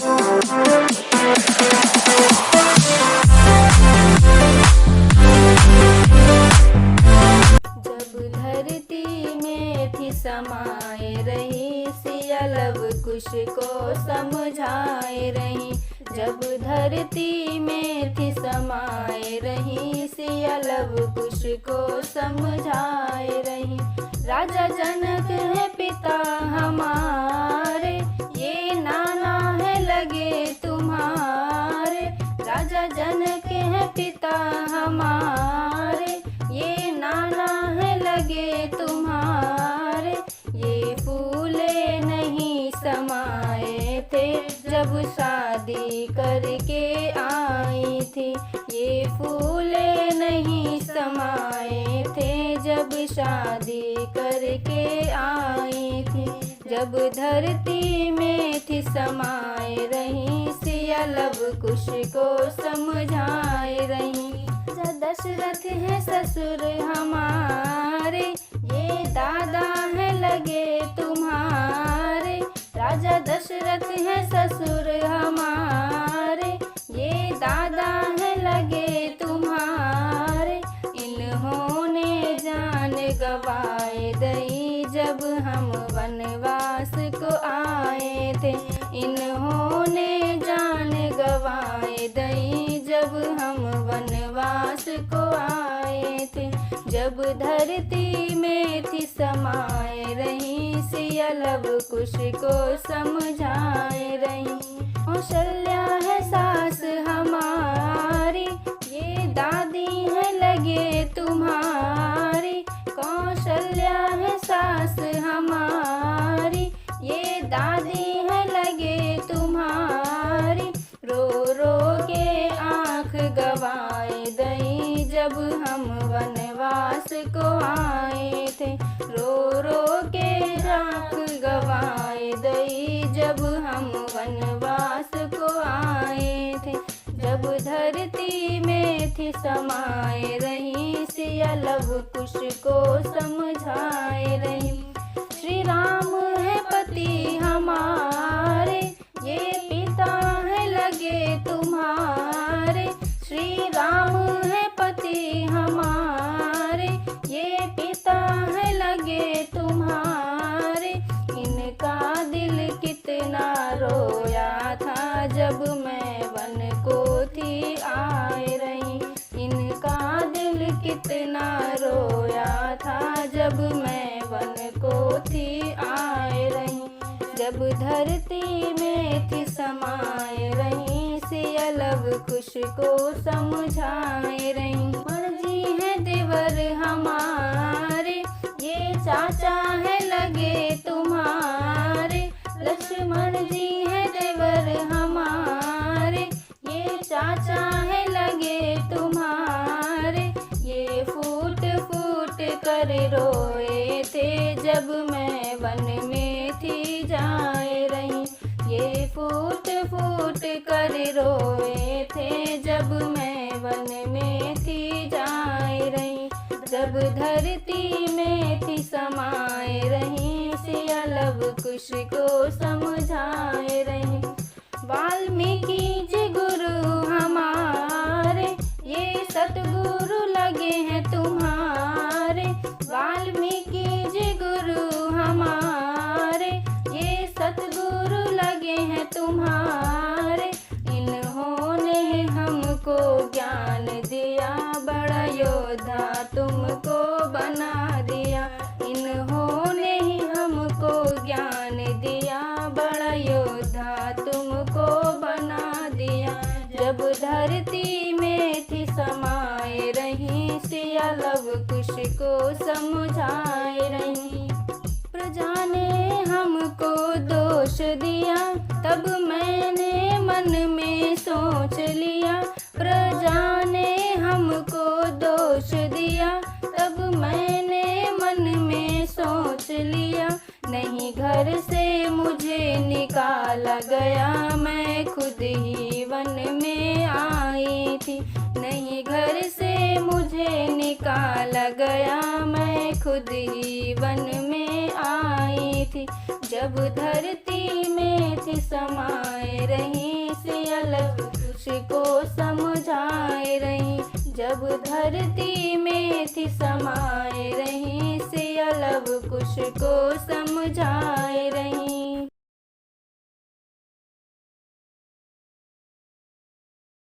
जब धरती में थी समाये रही, सिया लव कुश को समझाए रही। जब धरती में थी समाये रही, सिया लव कुश को समझाए रही। राजा जनक है पिता हमारे, ये नाना है लगे तुम्हारे। राजा जनक है पिता हमारे, ये नाना है लगे तुम्हारे। ये फूले नहीं समाये थे जब शादी करके आई थी। ये फूले नहीं समाये थे जब शादी करके आई थी। जब धरती में थी समाये रही, सिया लव कुश को समझाए रही। दशरथ है ससुर हमारे, ये दादा है लगे तुम्हारे। राजा दशरथ है ससुर हमारे, ये दादा है लगे तुम्हारे। इन्होंने जान गवाए दई जब हम वनवास को आए थे। इन्होंने जान गवाए दई जब हम वनवास को आए थे। जब धरती में थी समाये रही, सिया लव कुश को समझाए रही। कौशल्या है सास हमारी, ये दादी है लगे तुम्हारी। कौशल्या है सास हमारी, ये दादी है लगे तुम्हारी। रो रो के आँख गवाए दई जब हम वनवास को आए थे। रो रो के आँख गवाए दई जब हम वनवास को आए थे। जब धरती में थी समाये रही, सिया लव कुश को समझाए रही। श्री राम है पति हमारे, ये पिता है लगे तुम्हारे। श्री राम है पति हमारे, ये पिता है लगे तुम्हारे। इनका दिल कितना रोया था जब मैं वन को थी आए रही। इनका दिल कितना रोया था जब मैं वन को थी आए रही। जब धरती में थी समाये रही, सिया लव कुश को समझाए रही। मर्जी है देवर हमारे, ये चाचा है लगे तुम्हारे। लक्ष्मण जी है देवर हमारे, ये चाचा है लगे तुम्हारे। ये फूट फूट कर रोए थे जब मैं वन में थी जाए रही। ये फूट फूट कर रोए थे जब मैं वन में थी जाए रही। जब धरती में थी समाये रही, सिया लव कुश को समझाए रही। वाल्मीकि जी गुरु हमारे, ये सतगुरु लगे हैं तुम्हारे। वाल्मीकि जी गुरु हमारे, ये सतगुरु लगे हैं तुम्हारे। इन्होंने हमको ज्ञान दिया, बड़ा योद्धा तुमको बना दिया। इन्होंने ही हमको ज्ञान दिया, बड़ा योद्धा तुमको बना दिया। जब धरती में थी समाये रही, सिया लव कुश को समझाए रही। प्रजा ने हमको दोष दिया, तब मैंने मन में सोच लिया। प्रजा ने हमको दोष दिया, तब मैंने मन में सोच लिया। नहीं घर से मुझे निकाला गया, मैं खुद ही वन में आई थी। नहीं घर से मुझे निकाला गया, मैं खुद ही वन में आई में थी, जब धरती में थी समाये रही, सियालव कुश को समझाए रही। जब धरती में थी समाये रही, सियालव कुश को समझाए